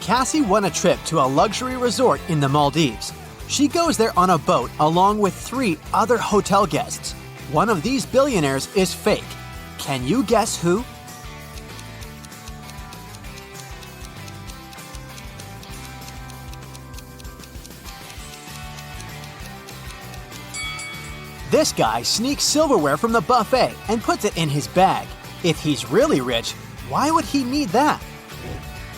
Cassie won a trip to a luxury resort in the Maldives. She goes there on a boat along with 3 other hotel guests. One of these billionaires is fake. Can you guess who? This guy sneaks silverware from the buffet and puts it in his bag. If he's really rich, why would he need that?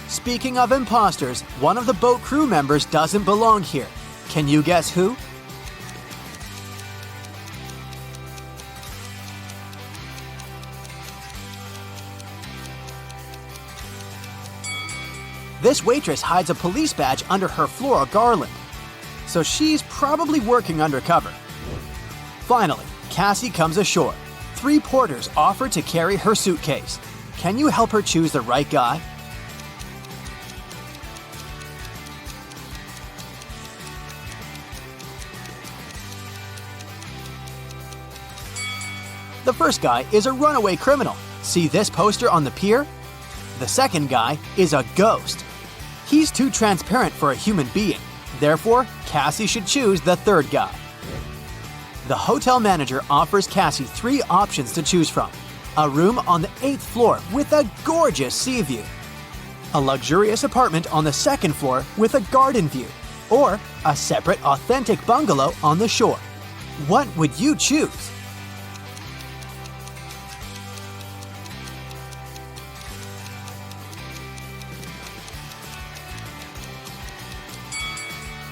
Speaking of imposters, one of the boat crew members doesn't belong here. Can you guess who? This waitress hides a police badge under her floral garland, so she's probably working undercover. Finally, Cassie comes ashore. 3 porters offer to carry her suitcase. Can you help her choose the right guy? The first guy is a runaway criminal. See this poster on the pier? The second guy is a ghost. He's too transparent for a human being. Therefore, Cassie should choose the third guy. The hotel manager offers Cassie 3 options to choose from. A room on the 8th floor with a gorgeous sea view. A luxurious apartment on the 2nd floor with a garden view. Or a separate authentic bungalow on the shore. What would you choose?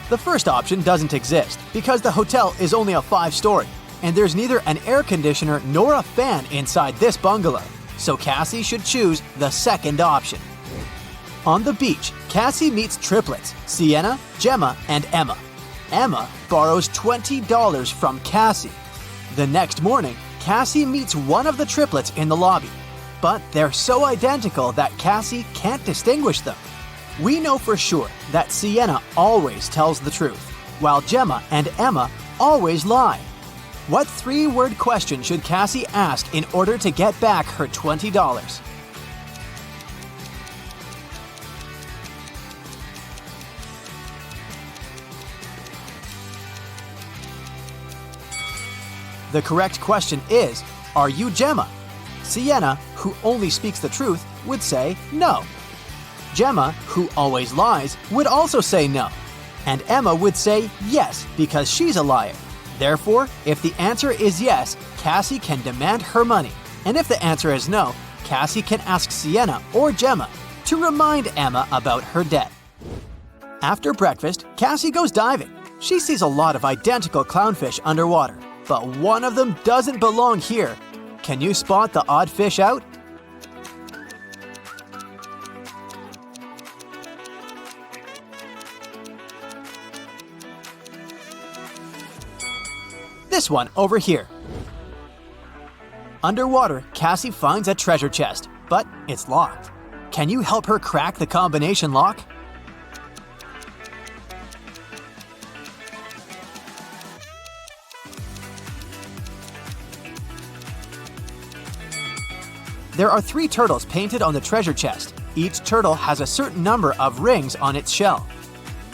The first option doesn't exist because the hotel is only a 5-story, and there's neither an air conditioner nor a fan inside this bungalow, so Cassie should choose the second option. On the beach, Cassie meets triplets, Sienna, Gemma, and Emma. Emma borrows $20 from Cassie. The next morning, Cassie meets one of the triplets in the lobby, but they're so identical that Cassie can't distinguish them. We know for sure that Sienna always tells the truth, while Gemma and Emma always lie. What 3-word question should Cassie ask in order to get back her $20? The correct question is, are you Gemma? Sienna, who only speaks the truth, would say no. Gemma, who always lies, would also say no. And Emma would say yes because she's a liar. Therefore, if the answer is yes, Cassie can demand her money. And if the answer is no, Cassie can ask Sienna or Gemma to remind Emma about her debt. After breakfast, Cassie goes diving. She sees a lot of identical clownfish underwater, but one of them doesn't belong here. Can you spot the odd fish out? This one over here. Underwater, Cassie finds a treasure chest, but it's locked. Can you help her crack the combination lock? There are 3 turtles painted on the treasure chest. Each turtle has a certain number of rings on its shell.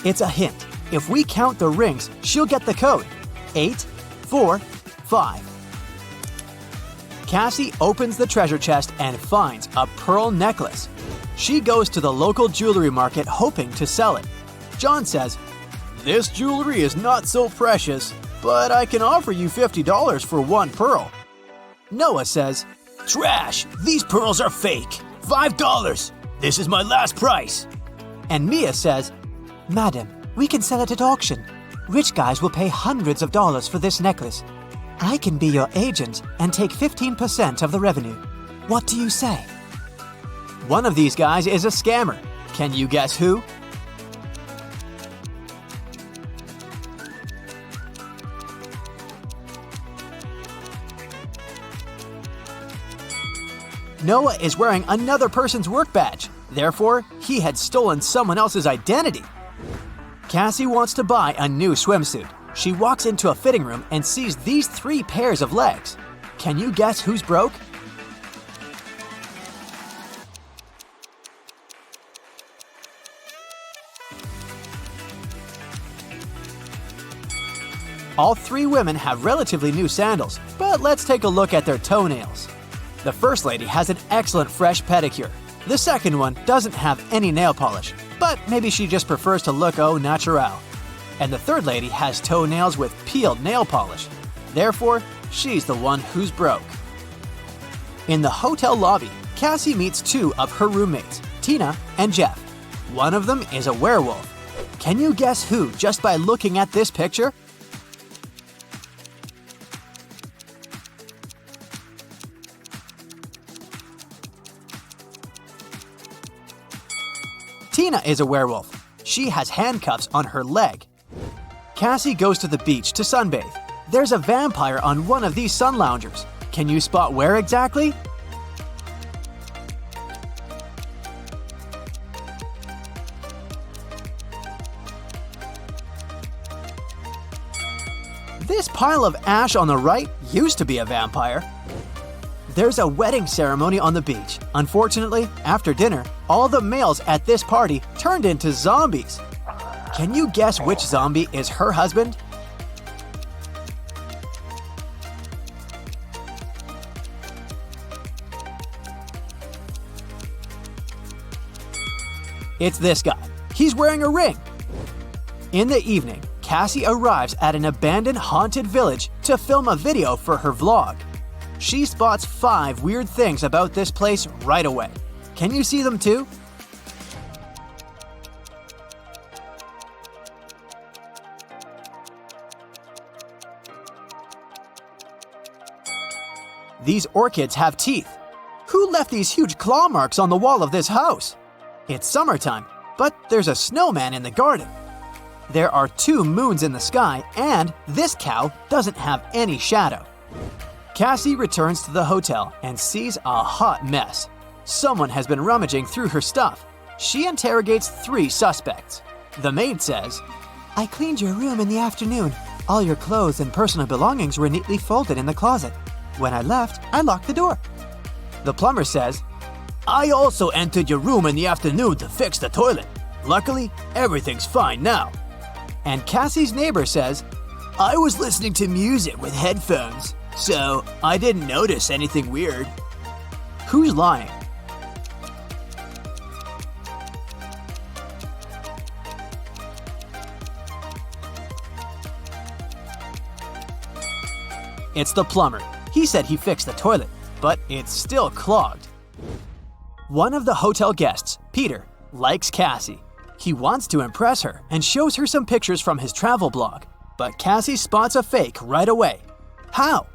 It's a hint. If we count the rings, she'll get the code. 8, 4, 5. Cassie opens the treasure chest and finds a pearl necklace. She goes to the local jewelry market hoping to sell it. John says, "This jewelry is not so precious, but I can offer you $50 for 1 pearl." Noah says, "Trash! These pearls are fake! $5! This is my last price!" And Mia says, "Madam, we can sell it at auction. Rich guys will pay hundreds of dollars for this necklace. I can be your agent and take 15% of the revenue. What do you say?" One of these guys is a scammer. Can you guess who? Noah is wearing another person's work badge. Therefore, he had stolen someone else's identity. Cassie wants to buy a new swimsuit. She walks into a fitting room and sees these 3 pairs of legs. Can you guess who's broke? All three women have relatively new sandals, but let's take a look at their toenails. The first lady has an excellent fresh pedicure. The second one doesn't have any nail polish, but maybe she just prefers to look au naturel. And the third lady has toenails with peeled nail polish. Therefore, she's the one who's broke. In the hotel lobby, Cassie meets two of her roommates, Tina and Jeff. One of them is a werewolf. Can you guess who just by looking at this picture? Tina is a werewolf. She has handcuffs on her leg. Cassie goes to the beach to sunbathe. There's a vampire on one of these sun loungers. Can you spot where exactly? This pile of ash on the right used to be a vampire. There's a wedding ceremony on the beach. Unfortunately, after dinner, all the males at this party turned into zombies. Can you guess which zombie is her husband? It's this guy. He's wearing a ring. In the evening, Cassie arrives at an abandoned haunted village to film a video for her vlog. She spots 5 weird things about this place right away. Can you see them too? These orchids have teeth. Who left these huge claw marks on the wall of this house? It's summertime, but there's a snowman in the garden. There are 2 moons in the sky, and this cow doesn't have any shadow. Cassie returns to the hotel and sees a hot mess. Someone has been rummaging through her stuff. She interrogates 3 suspects. The maid says, "I cleaned your room in the afternoon. All your clothes and personal belongings were neatly folded in the closet. When I left, I locked the door." The plumber says, "I also entered your room in the afternoon to fix the toilet. Luckily, everything's fine now." And Cassie's neighbor says, "I was listening to music with headphones, so I didn't notice anything weird." Who's lying? It's the plumber. He said he fixed the toilet, but it's still clogged. One of the hotel guests, Peter, likes Cassie. He wants to impress her and shows her some pictures from his travel blog, but Cassie spots a fake right away. How?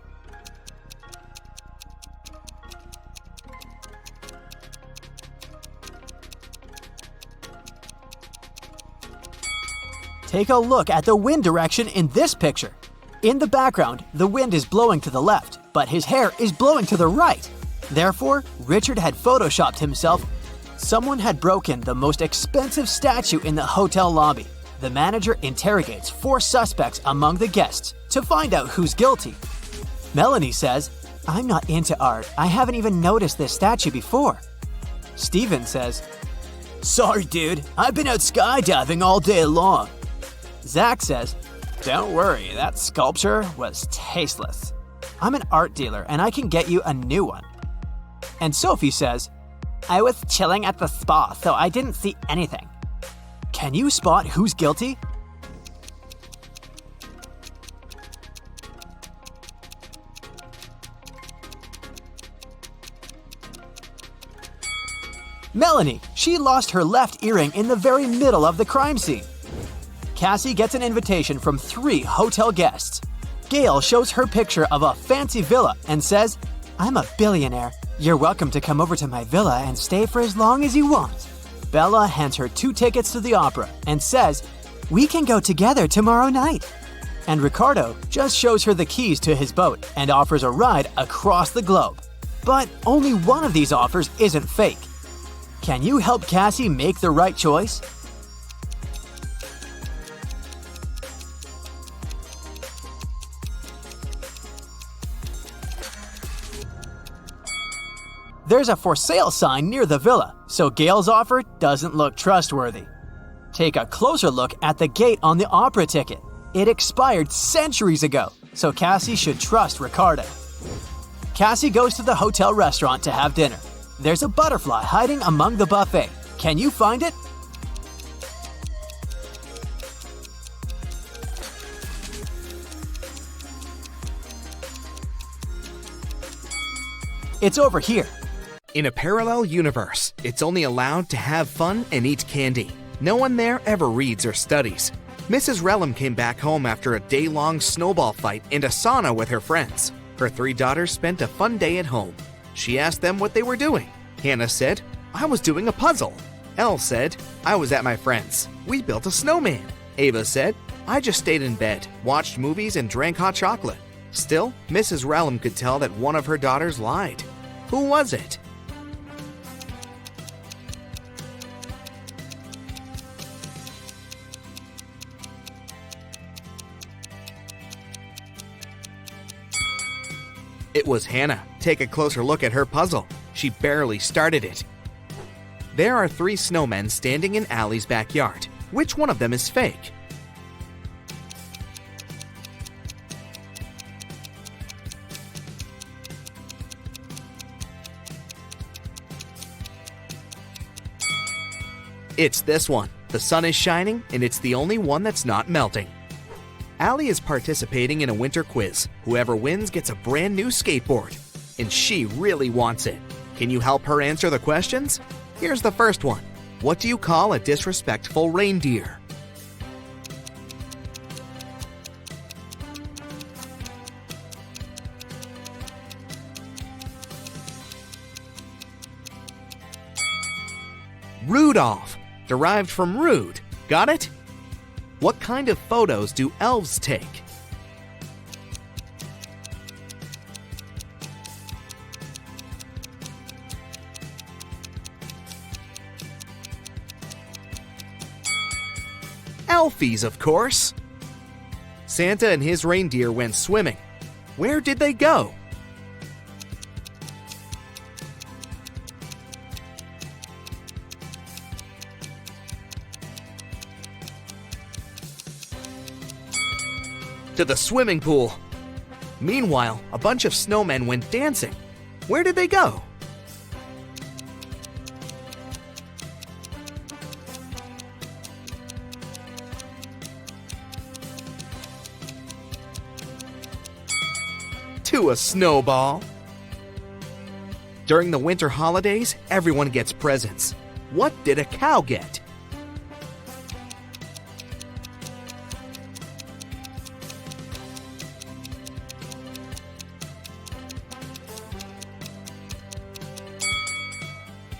Take a look at the wind direction in this picture. In the background, the wind is blowing to the left, but his hair is blowing to the right. Therefore, Richard had photoshopped himself. Someone had broken the most expensive statue in the hotel lobby. The manager interrogates 4 suspects among the guests to find out who's guilty. Melanie says, "I'm not into art. I haven't even noticed this statue before." Steven says, "Sorry, dude. I've been out skydiving all day long." Zach says, "Don't worry, that sculpture was tasteless. I'm an art dealer and I can get you a new one." And Sophie says, "I was chilling at the spa, so I didn't see anything." Can you spot who's guilty? Melanie, she lost her left earring in the very middle of the crime scene. Cassie gets an invitation from 3 hotel guests. Gail shows her picture of a fancy villa and says, "I'm a billionaire. You're welcome to come over to my villa and stay for as long as you want." Bella hands her 2 tickets to the opera and says, "We can go together tomorrow night." And Ricardo just shows her the keys to his boat and offers a ride across the globe. But only one of these offers isn't fake. Can you help Cassie make the right choice? There's a for sale sign near the villa, so Gail's offer doesn't look trustworthy. Take a closer look at the gate on the opera ticket. It expired centuries ago, so Cassie should trust Ricardo. Cassie goes to the hotel restaurant to have dinner. There's a butterfly hiding among the buffet. Can you find it? It's over here. In a parallel universe, it's only allowed to have fun and eat candy. No one there ever reads or studies. Mrs. Relum came back home after a day-long snowball fight and a sauna with her friends. Her 3 daughters spent a fun day at home. She asked them what they were doing. Hannah said, "I was doing a puzzle." Elle said, "I was at my friend's. We built a snowman." Ava said, "I just stayed in bed, watched movies, and drank hot chocolate." Still, Mrs. Relum could tell that one of her daughters lied. Who was it? It was Hannah. Take a closer look at her puzzle. She barely started it. There are 3 snowmen standing in Allie's backyard. Which one of them is fake? It's this one. The sun is shining, and it's the only one that's not melting. Allie is participating in a winter quiz. Whoever wins gets a brand new skateboard. And she really wants it. Can you help her answer the questions? Here's the first one. What do you call a disrespectful reindeer? Rudolph, derived from rude. Got it? What kind of photos do elves take? Elfies, of course. Santa and his reindeer went swimming. Where did they go? To the swimming pool. Meanwhile, a bunch of snowmen went dancing. Where did they go? To a snowball. During the winter holidays, everyone gets presents. What did a cow get?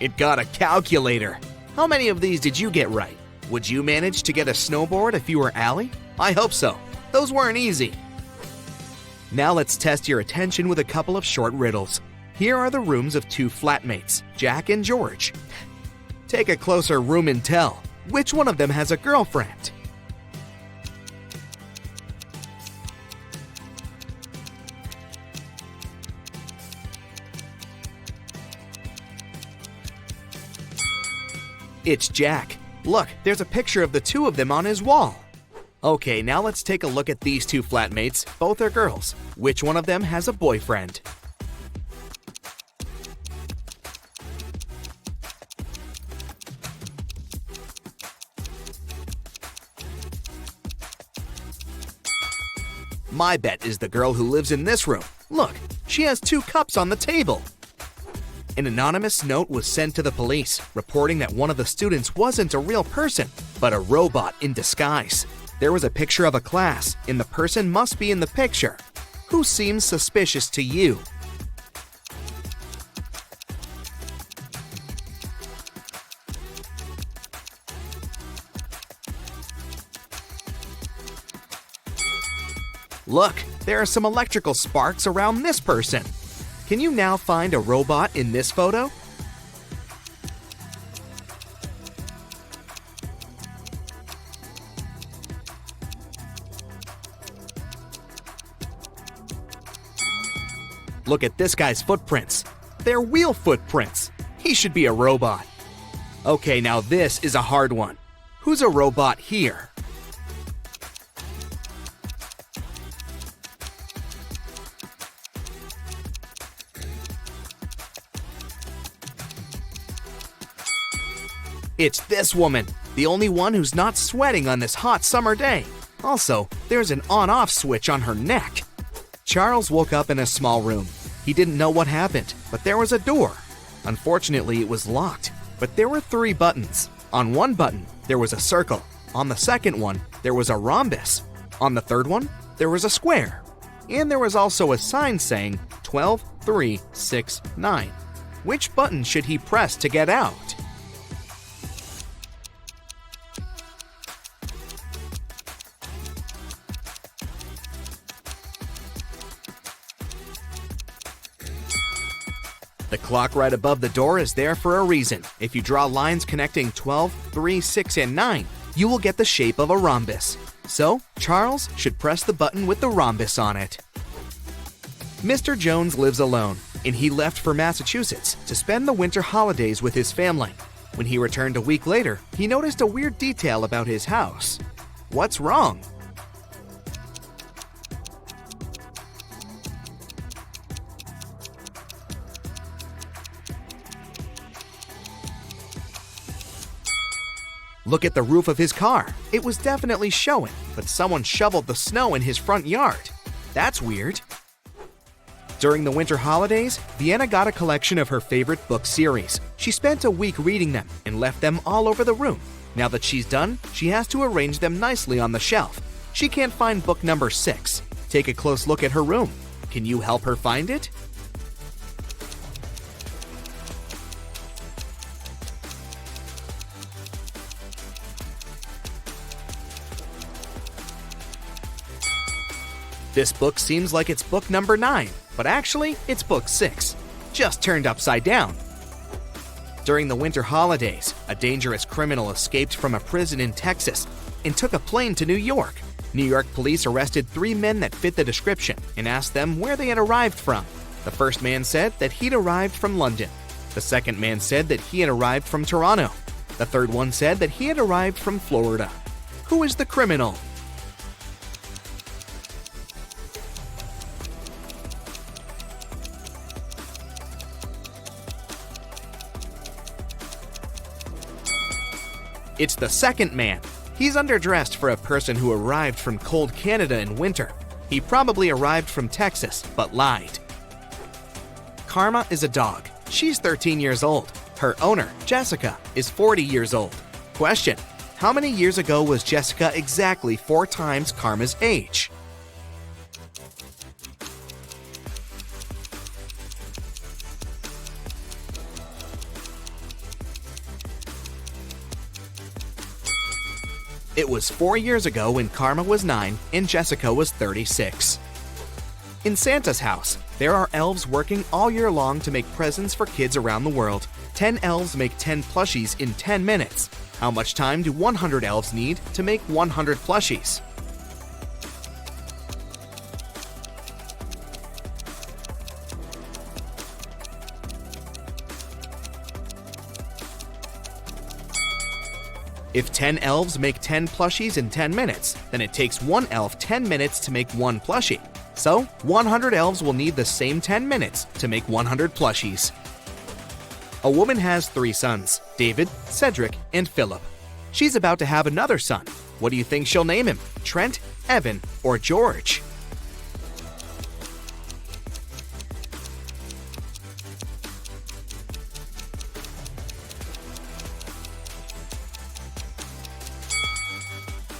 It got a calculator. How many of these did you get right? Would you manage to get a snowboard if you were Allie? I hope so. Those weren't easy. Now let's test your attention with a couple of short riddles. Here are the rooms of 2 flatmates, Jack and George. Take a closer room and tell. Which one of them has a girlfriend? It's Jack. Look, there's a picture of the 2 of them on his wall. Okay, now let's take a look at these 2 flatmates. Both are girls. Which one of them has a boyfriend? My bet is the girl who lives in this room. Look, she has 2 cups on the table. An anonymous note was sent to the police, reporting that one of the students wasn't a real person, but a robot in disguise. There was a picture of a class, and the person must be in the picture. Who seems suspicious to you? Look, there are some electrical sparks around this person. Can you now find a robot in this photo? Look at this guy's footprints. They're wheel footprints. He should be a robot. Okay, now this is a hard one. Who's a robot here? It's this woman, the only one who's not sweating on this hot summer day. Also, there's an on-off switch on her neck. Charles woke up in a small room. He didn't know what happened, but there was a door. Unfortunately, it was locked, but there were 3 buttons. On one button, there was a circle. On the second one, there was a rhombus. On the third one, there was a square. And there was also a sign saying 12, 3, 6, 9. Which button should he press to get out? The clock right above the door is there for a reason. If you draw lines connecting 12, 3, 6, and 9, you will get the shape of a rhombus. So, Charles should press the button with the rhombus on it. Mr. Jones lives alone, and he left for Massachusetts to spend the winter holidays with his family. When he returned a week later, he noticed a weird detail about his house. What's wrong? Look at the roof of his car. It was definitely showing, but someone shoveled the snow in his front yard. That's weird. During the winter holidays, Vienna got a collection of her favorite book series. She spent a week reading them and left them all over the room. Now that she's done, she has to arrange them nicely on the shelf. She can't find book number 6. Take a close look at her room. Can you help her find it? This book seems like it's book number 9, but actually, it's book 6, just turned upside down. During the winter holidays, a dangerous criminal escaped from a prison in Texas and took a plane to New York. New York police arrested 3 men that fit the description and asked them where they had arrived from. The first man said that he'd arrived from London. The second man said that he had arrived from Toronto. The third one said that he had arrived from Florida. Who is the criminal? It's the second man. He's underdressed for a person who arrived from cold Canada in winter. He probably arrived from Texas, but lied. Karma is a dog. She's 13 years old. Her owner, Jessica, is 40 years old. Question: how many years ago was Jessica exactly 4 times Karma's age? It was 4 years ago when Karma was 9 and Jessica was 36. In Santa's house, there are elves working all year long to make presents for kids around the world. 10 elves make 10 plushies in 10 minutes. How much time do 100 elves need to make 100 plushies? If 10 elves make 10 plushies in 10 minutes, then it takes 1 elf 10 minutes to make 1 plushie. So, 100 elves will need the same 10 minutes to make 100 plushies. A woman has 3 sons, David, Cedric, and Philip. She's about to have another son. What do you think she'll name him? Trent, Evan, or George?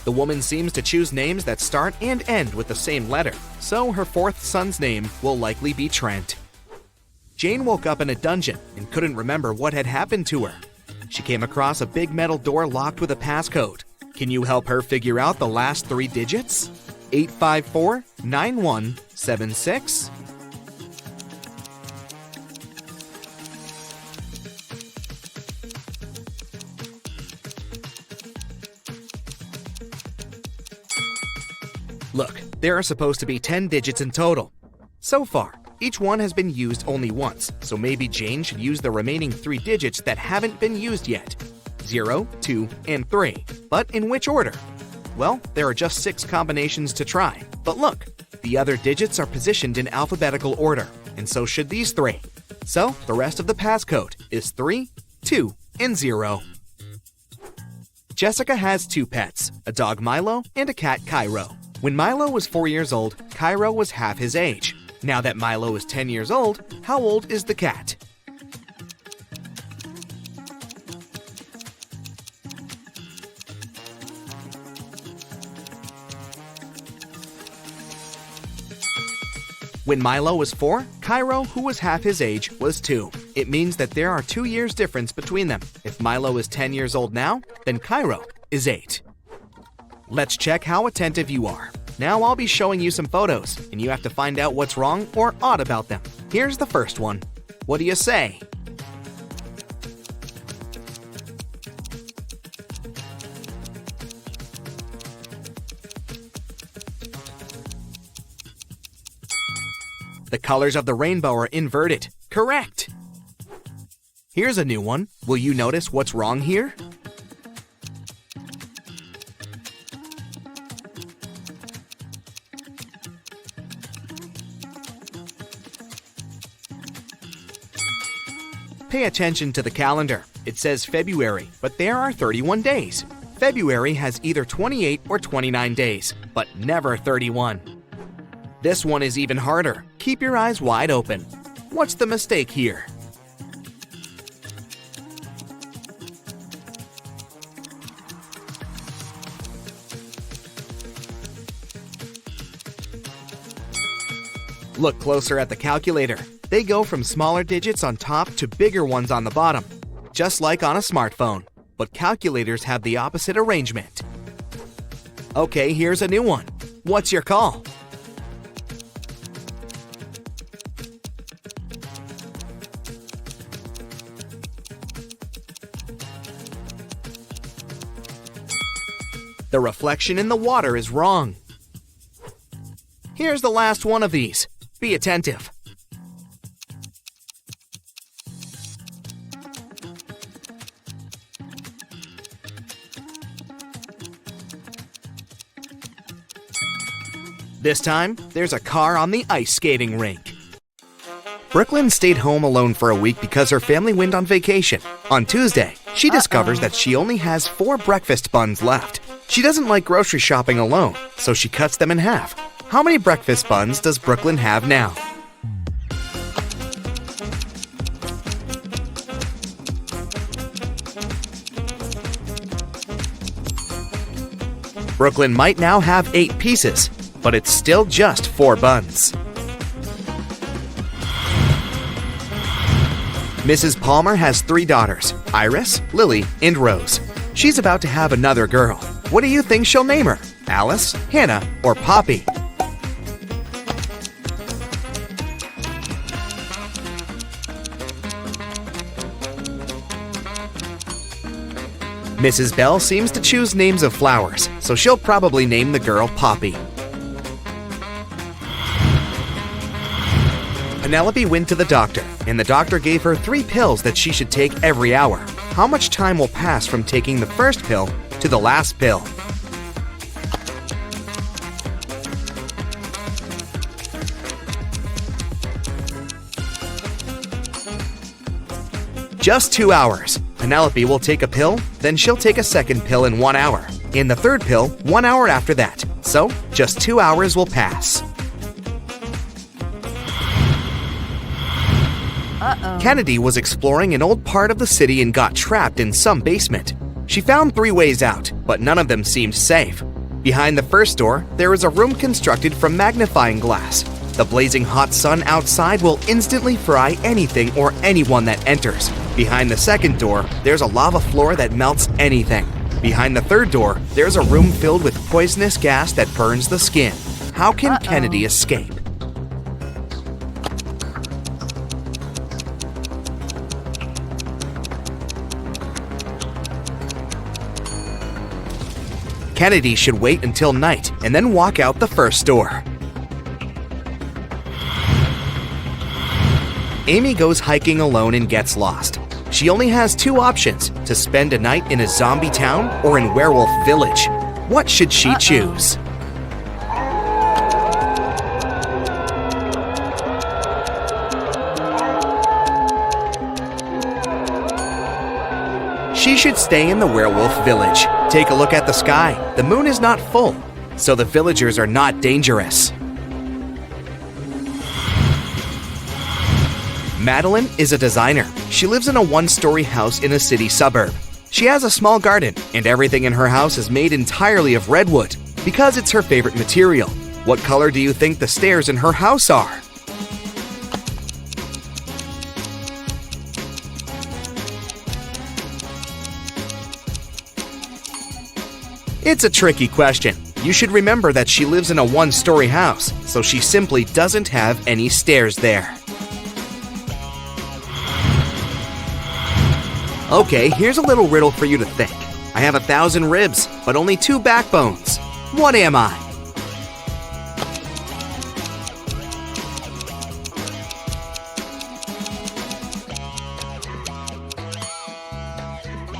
The woman seems to choose names that start and end with the same letter, so her 4th son's name will likely be Trent. Jane woke up in a dungeon and couldn't remember what had happened to her. She came across a big metal door locked with a passcode. Can you help her figure out the last 3 digits? 854-9176? Look, there are supposed to be 10 digits in total. So far, each one has been used only once, so maybe Jane should use the remaining 3 digits that haven't been used yet. 0, 2, and 3. But in which order? Well, there are just 6 combinations to try. But look, the other digits are positioned in alphabetical order, and so should these 3. So, the rest of the passcode is 3, 2, and 0. Jessica has two pets, a dog Milo and a cat Cairo. When Milo was 4 years old, Cairo was half his age. Now that Milo is 10 years old, how old is the cat? When Milo was 4, Cairo, who was half his age, was 2. It means that there are 2 years difference between them. If Milo is 10 years old now, then Cairo is 8. Let's check how attentive you are. Now I'll be showing you some photos, and you have to find out what's wrong or odd about them. Here's the first one. What do you say? The colors of the rainbow are inverted. Correct! Here's a new one. Will you notice what's wrong here? Pay attention to the calendar. It says February, but there are 31 days. February has either 28 or 29 days, but never 31. This one is even harder. Keep your eyes wide open. What's the mistake here? Look closer at the calculator. They go from smaller digits on top to bigger ones on the bottom, just like on a smartphone. But calculators have the opposite arrangement. Okay, here's a new one. What's your call? The reflection in the water is wrong. Here's the last one of these. Be attentive. This time, there's a car on the ice skating rink. Brooklyn stayed home alone for a week because her family went on vacation. On Tuesday, she discovers that she only has 4 breakfast buns left. She doesn't like grocery shopping alone, so she cuts them in half. How many breakfast buns does Brooklyn have now? Brooklyn might now have 8 pieces, but it's still just 4 buns. Mrs. Palmer has 3 daughters, Iris, Lily, and Rose. She's about to have another girl. What do you think she'll name her? Alice, Hannah, or Poppy? Mrs. Bell seems to choose names of flowers, so she'll probably name the girl Poppy. Penelope went to the doctor, and the doctor gave her 3 pills that she should take every hour. How much time will pass from taking the first pill to the last pill? Just 2 hours. Penelope will take a pill, then she'll take a second pill in 1 hour, and the third pill 1 hour after that. So, just 2 hours will pass. Kennedy was exploring an old part of the city and got trapped in some basement. She found 3 ways out, but none of them seemed safe. Behind the first door, there is a room constructed from magnifying glass. The blazing hot sun outside will instantly fry anything or anyone that enters. Behind the second door, there's a lava floor that melts anything. Behind the third door, there's a room filled with poisonous gas that burns the skin. How can Kennedy escape? Kennedy should wait until night and then walk out the first door. Amy goes hiking alone and gets lost. She only has 2 options: to spend a night in a zombie town or in Werewolf Village. What should she choose? She should stay in the Werewolf Village. Take a look at the sky. The moon is not full, so the villagers are not dangerous. Madeline is a designer. She lives in a one-story house in a city suburb. She has a small garden, and everything in her house is made entirely of redwood because it's her favorite material. What color do you think the stairs in her house are? It's a tricky question. You should remember that she lives in a one-story house, so she simply doesn't have any stairs there. Okay, here's a little riddle for you to think. I have 1,000 ribs, but only 2 backbones. What am I?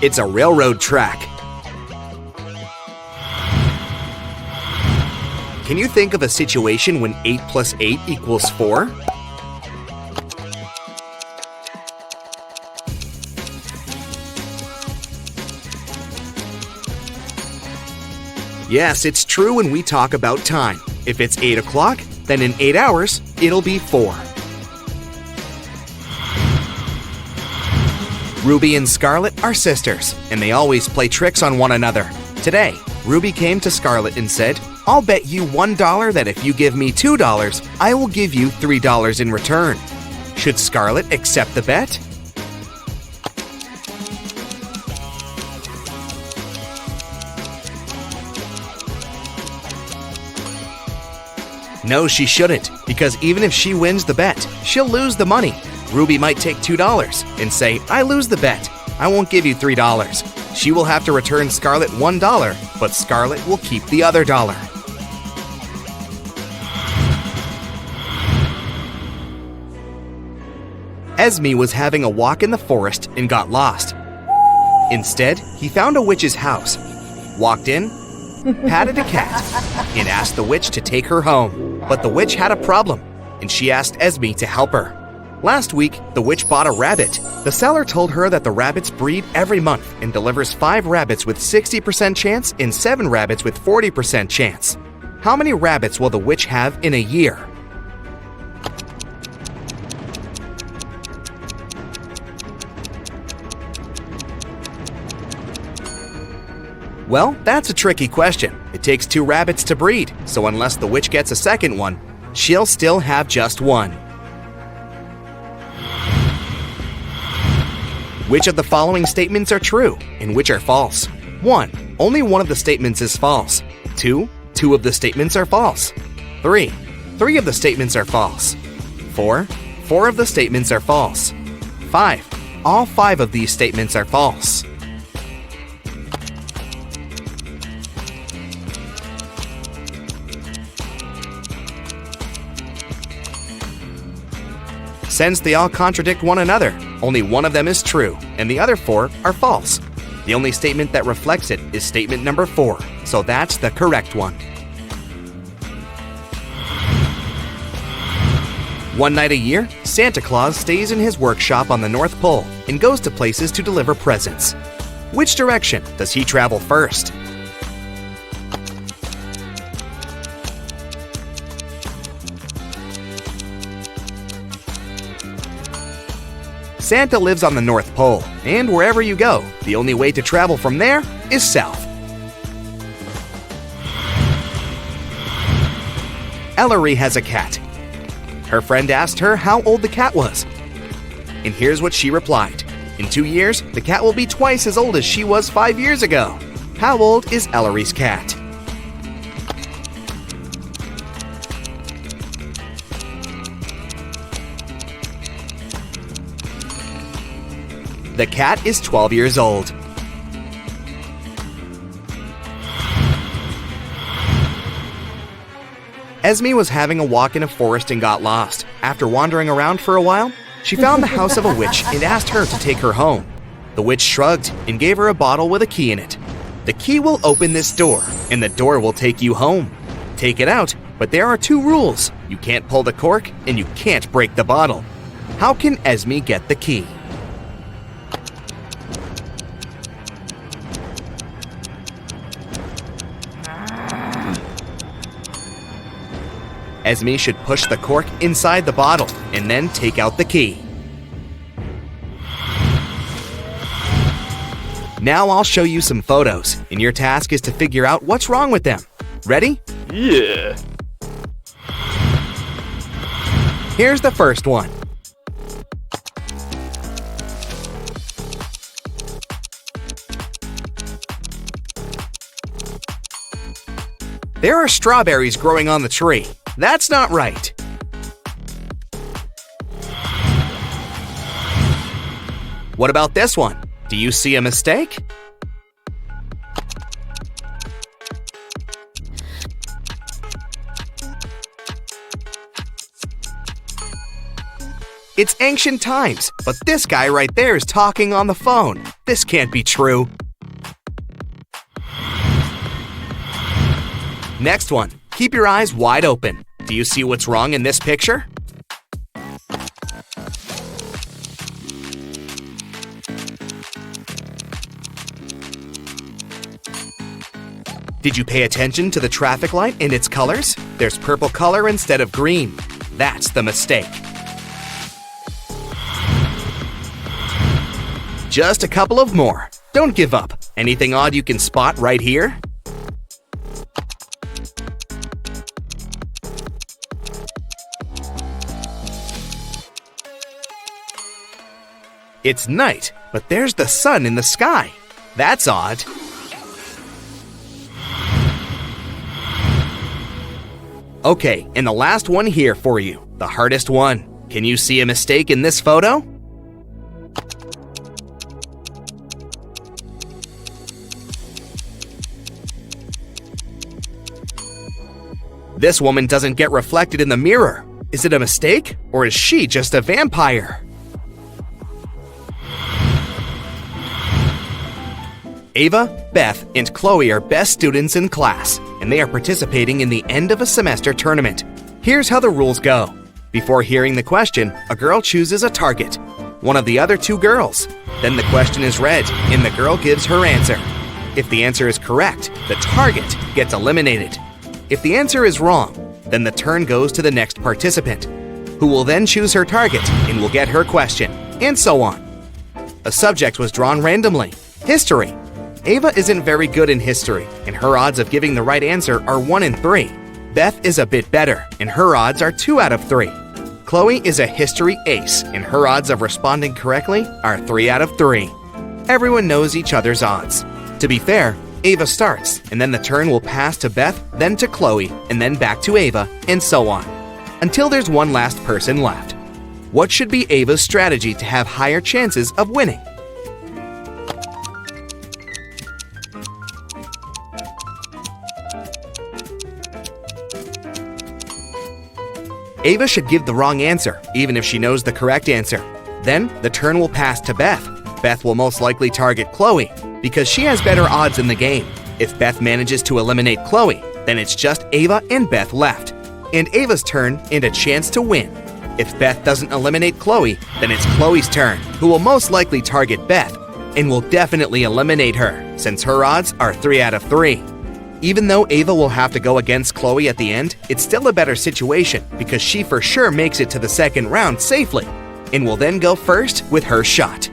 It's a railroad track. Can you think of a situation when 8 plus 8 equals 4? Yes, it's true when we talk about time. If it's 8 o'clock, then in 8 hours, it'll be 4. Ruby and Scarlet are sisters, and they always play tricks on one another. Today, Ruby came to Scarlet and said, "I'll bet you $1 that if you give me $2, I will give you $3 in return." Should Scarlet accept the bet? No, she shouldn't, because even if she wins the bet, she'll lose the money. Ruby might take $2 and say, "I lose the bet. I won't give you $3. She will have to return Scarlet $1, but Scarlet will keep the other dollar. Esme was having a walk in the forest and got lost. Instead, he found a witch's house, walked in, patted a cat, and asked the witch to take her home. But the witch had a problem, and she asked Esme to help her. Last week, the witch bought a rabbit. The seller told her that the rabbits breed every month and delivers 5 rabbits with 60% chance and 7 rabbits with 40% chance. How many rabbits will the witch have in a year? Well, that's a tricky question. It takes 2 rabbits to breed, so unless the witch gets a second one, she'll still have just 1. Which of the following statements are true and which are false? 1. Only one of the statements is false. 2. 2 of the statements are false. 3. 3 of the statements are false. 4. 4 of the statements are false. 5. All 5 of these statements are false. Since they all contradict one another, only one of them is true, and the other 4 are false. The only statement that reflects it is statement number 4, so that's the correct one. One night a year, Santa Claus stays in his workshop on the North Pole and goes to places to deliver presents. Which direction does he travel first? Santa lives on the North Pole, and wherever you go, the only way to travel from there is south. Ellery has a cat. Her friend asked her how old the cat was. And here's what she replied. In 2 years, the cat will be twice as old as she was 5 years ago. How old is Ellery's cat? The cat is 12 years old. Esme was having a walk in a forest and got lost. After wandering around for a while, she found the house of a witch and asked her to take her home. The witch shrugged and gave her a bottle with a key in it. The key will open this door, and the door will take you home. Take it out, but there are 2 rules. You can't pull the cork, and you can't break the bottle. How can Esme get the key? Esme should push the cork inside the bottle and then take out the key. Now I'll show you some photos, and your task is to figure out what's wrong with them. Ready? Yeah. Here's the first one. There are strawberries growing on the tree. That's not right. What about this one? Do you see a mistake? It's ancient times, but this guy right there is talking on the phone. This can't be true. Next one. Keep your eyes wide open. Do you see what's wrong in this picture? Did you pay attention to the traffic light and its colors? There's purple color instead of green. That's the mistake. Just a couple of more. Don't give up. Anything odd you can spot right here? It's night, but there's the sun in the sky. That's odd. Okay, and the last one here for you, the hardest one. Can you see a mistake in this photo? This woman doesn't get reflected in the mirror. Is it a mistake, or is she just a vampire? Ava, Beth, and Chloe are best students in class, and they are participating in the end of a semester tournament. Here's how the rules go. Before hearing the question, a girl chooses a target, one of the other two girls. Then the question is read, and the girl gives her answer. If the answer is correct, the target gets eliminated. If the answer is wrong, then the turn goes to the next participant, who will then choose her target and will get her question, and so on. A subject was drawn randomly. History. Ava isn't very good in history, and her odds of giving the right answer are 1 in 3. Beth is a bit better, and her odds are 2 out of 3. Chloe is a history ace, and her odds of responding correctly are 3 out of 3. Everyone knows each other's odds. To be fair, Ava starts, and then the turn will pass to Beth, then to Chloe, and then back to Ava, and so on, until there's one last person left. What should be Ava's strategy to have higher chances of winning? Ava should give the wrong answer, even if she knows the correct answer. Then, the turn will pass to Beth. Beth will most likely target Chloe, because she has better odds in the game. If Beth manages to eliminate Chloe, then it's just Ava and Beth left, and Ava's turn and a chance to win. If Beth doesn't eliminate Chloe, then it's Chloe's turn, who will most likely target Beth, and will definitely eliminate her, since her odds are 3 out of 3. Even though Ava will have to go against Chloe at the end, it's still a better situation because she for sure makes it to the second round safely, and will then go first with her shot.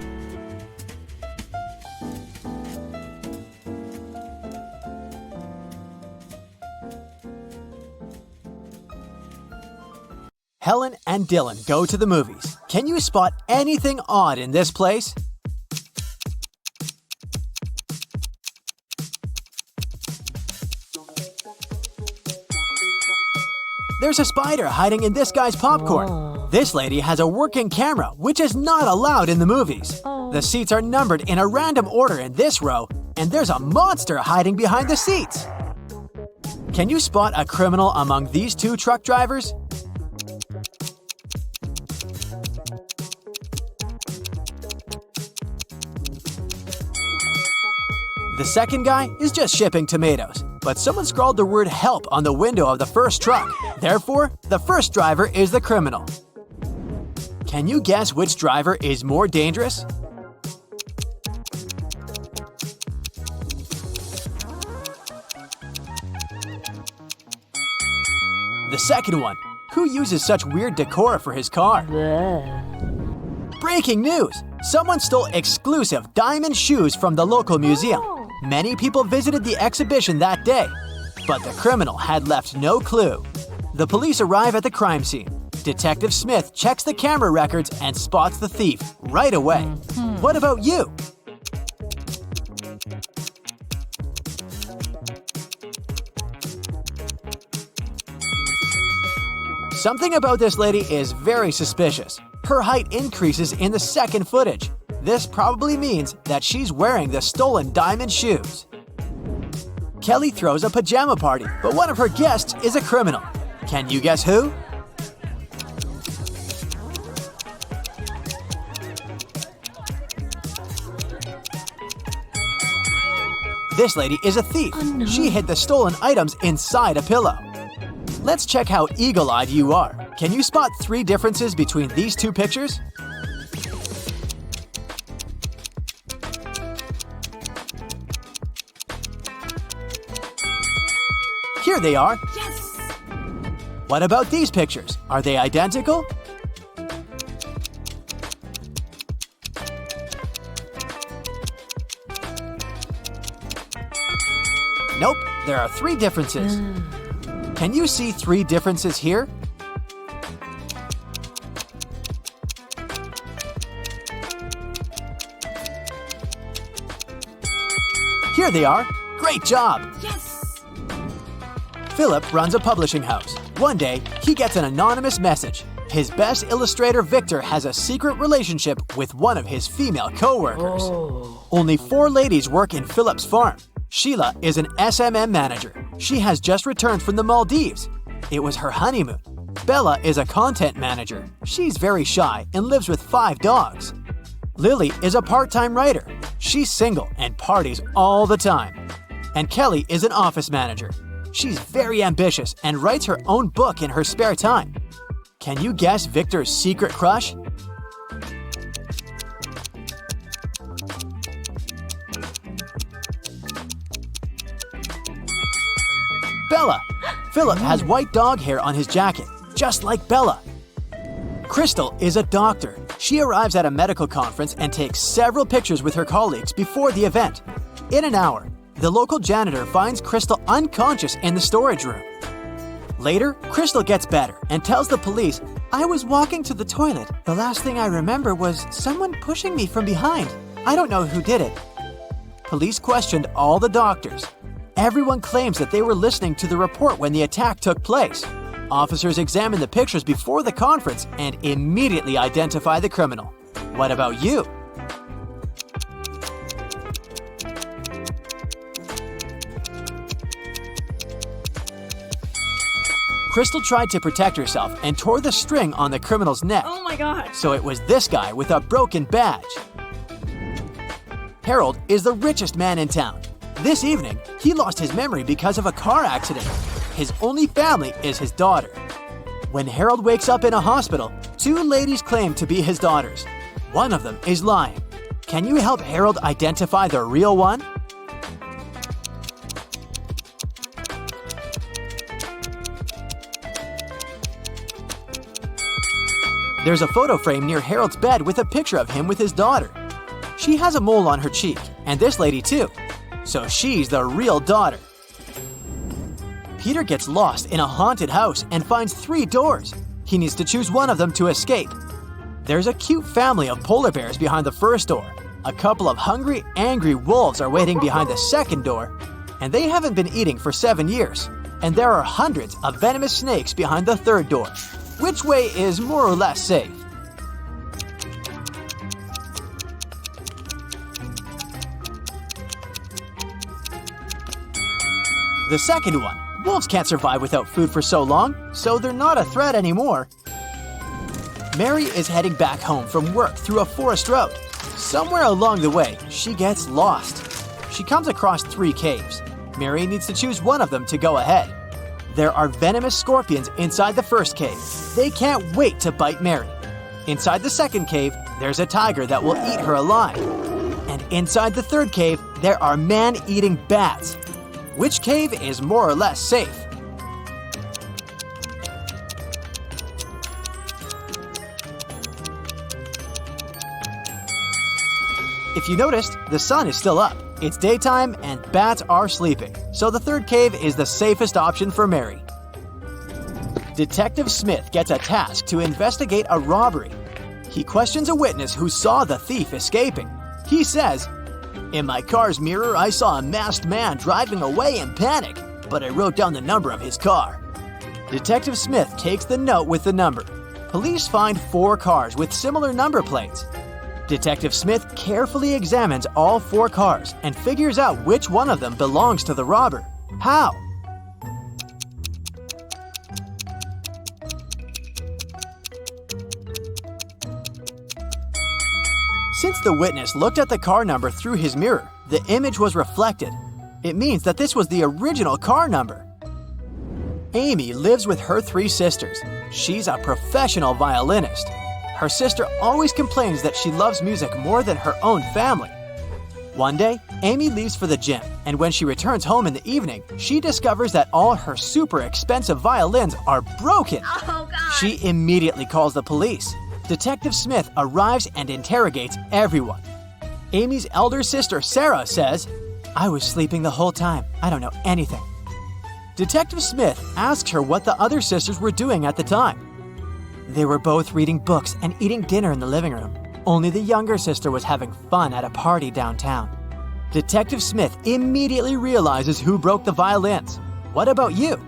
Helen and Dylan go to the movies. Can you spot anything odd in this place? There's a spider hiding in this guy's popcorn. This lady has a working camera, which is not allowed in the movies. The seats are numbered in a random order in this row, and there's a monster hiding behind the seats. Can you spot a criminal among these two truck drivers? The second guy is just shipping tomatoes, but someone scrawled the word help on the window of the first truck. Therefore, the first driver is the criminal. Can you guess which driver is more dangerous? The second one. Who uses such weird decor for his car? Breaking news! Someone stole exclusive diamond shoes from the local museum. Many people visited the exhibition that day, but the criminal had left no clue. The police arrive at the crime scene. Detective Smith checks the camera records and spots the thief right away. What about you? Something about this lady is very suspicious. Her height increases in the second footage. This probably means that she's wearing the stolen diamond shoes. Kelly throws a pajama party, but one of her guests is a criminal. Can you guess who? This lady is a thief. She hid the stolen items inside a pillow. Let's check how eagle-eyed you are. Can you spot 3 differences between these 2 pictures? Here they are. Yes! What about these pictures? Are they identical? Nope, there are 3 differences. Can you see 3 differences here? Here they are. Great job! Yes! Philip runs a publishing house. One day, he gets an anonymous message. His best illustrator Victor has a secret relationship with one of his female co-workers. Only 4 ladies work in Philip's farm. Sheila is an SMM manager. She has just returned from the Maldives. It was her honeymoon. Bella is a content manager. She's very shy and lives with 5 dogs. Lily is a part-time writer. She's single and parties all the time. And Kelly is an office manager. She's very ambitious and writes her own book in her spare time. Can you guess Victor's secret crush? Bella! Philip has white dog hair on his jacket, just like Bella. Crystal is a doctor. She arrives at a medical conference and takes several pictures with her colleagues before the event. In an hour, the local janitor finds Crystal unconscious in the storage room. Later, Crystal gets better and tells the police, "I was walking to the toilet. The last thing I remember was someone pushing me from behind. I don't know who did it." Police questioned all the doctors. Everyone claims that they were listening to the report when the attack took place. Officers examine the pictures before the conference and immediately identify the criminal. What about you? Crystal tried to protect herself and tore the string on the criminal's neck. Oh my god! So it was this guy with a broken badge. Harold is the richest man in town. This evening, he lost his memory because of a car accident. His only family is his daughter. When Harold wakes up in a hospital, 2 ladies claim to be his daughters. One of them is lying. Can you help Harold identify the real one? There's a photo frame near Harold's bed with a picture of him with his daughter. She has a mole on her cheek, and this lady too. So she's the real daughter. Peter gets lost in a haunted house and finds 3 doors. He needs to choose one of them to escape. There's a cute family of polar bears behind the first door. A couple of hungry, angry wolves are waiting behind the second door, and they haven't been eating for 7 years. And there are hundreds of venomous snakes behind the third door. Which way is more or less safe? The second one. Wolves can't survive without food for so long, so they're not a threat anymore. Mary is heading back home from work through a forest road. Somewhere along the way, she gets lost. She comes across 3 caves. Mary needs to choose one of them to go ahead. There are venomous scorpions inside the first cave. They can't wait to bite Mary. Inside the second cave, there's a tiger that will eat her alive. And inside the third cave, there are man-eating bats. Which cave is more or less safe? If you noticed, the sun is still up. It's daytime and bats are sleeping, so the third cave is the safest option for Mary. Detective Smith gets a task to investigate a robbery. He questions a witness who saw the thief escaping. He says, "In my car's mirror, I saw a masked man driving away in panic, but I wrote down the number of his car." Detective Smith takes the note with the number. Police find 4 cars with similar number plates. Detective Smith carefully examines all 4 cars and figures out which one of them belongs to the robber. How? Since the witness looked at the car number through his mirror, the image was reflected. It means that this was the original car number. Amy lives with her 3 sisters. She's a professional violinist. Her sister always complains that she loves music more than her own family. One day, Amy leaves for the gym, and when she returns home in the evening, she discovers that all her super expensive violins are broken. Oh, God. She immediately calls the police. Detective Smith arrives and interrogates everyone. Amy's elder sister, Sarah, says, "I was sleeping the whole time. I don't know anything." Detective Smith asks her what the other sisters were doing at the time. They were both reading books and eating dinner in the living room. Only the younger sister was having fun at a party downtown. Detective Smith immediately realizes who broke the violins. What about you?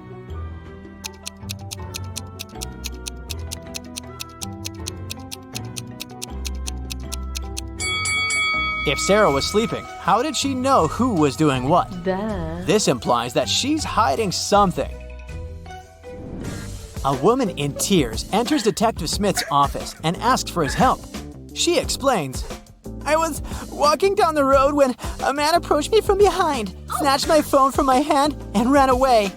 If Sarah was sleeping, how did she know who was doing what? Duh. This implies that she's hiding something. A woman in tears enters Detective Smith's office and asks for his help. She explains, "I was walking down the road when a man approached me from behind, snatched my phone from my hand, and ran away."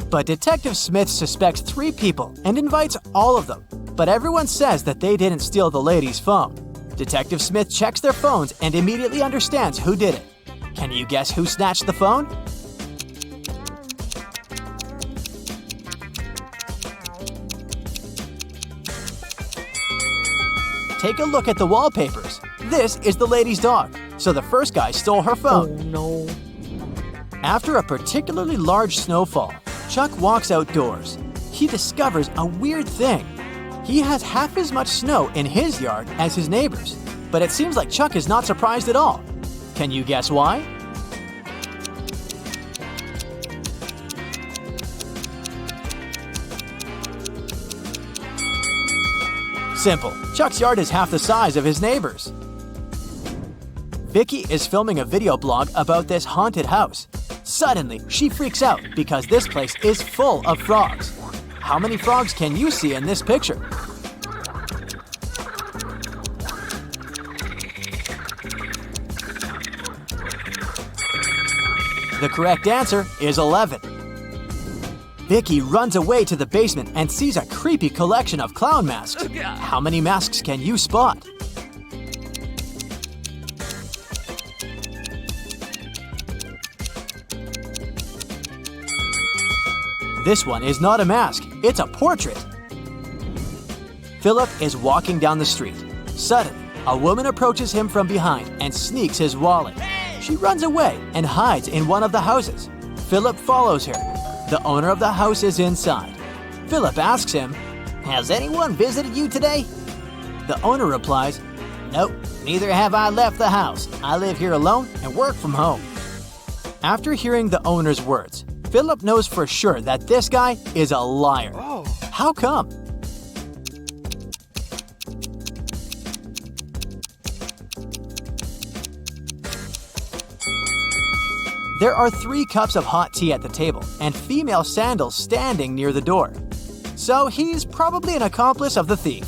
But Detective Smith suspects 3 people and invites all of them, but everyone says that they didn't steal the lady's phone. Detective Smith checks their phones and immediately understands who did it. Can you guess who snatched the phone? Take a look at the wallpapers. This is the lady's dog, so the first guy stole her phone. Oh, no. After a particularly large snowfall, Chuck walks outdoors. He discovers a weird thing. He has half as much snow in his yard as his neighbors, but it seems like Chuck is not surprised at all. Can you guess why? Simple. Chuck's yard is half the size of his neighbor's. Vicky is filming a video blog about this haunted house. Suddenly, she freaks out because this place is full of frogs. How many frogs can you see in this picture? The correct answer is 11. Vicky runs away to the basement and sees a creepy collection of clown masks. How many masks can you spot? This one is not a mask, it's a portrait. Philip is walking down the street. Suddenly, a woman approaches him from behind and sneaks his wallet. She runs away and hides in one of the houses. Philip follows her. The owner of the house is inside. Philip asks him, "Has anyone visited you today?" The owner replies, "Nope, neither have I left the house. I live here alone and work from home." After hearing the owner's words, Philip knows for sure that this guy is a liar. How come? There are 3 cups of hot tea at the table and female sandals standing near the door. So he's probably an accomplice of the thief.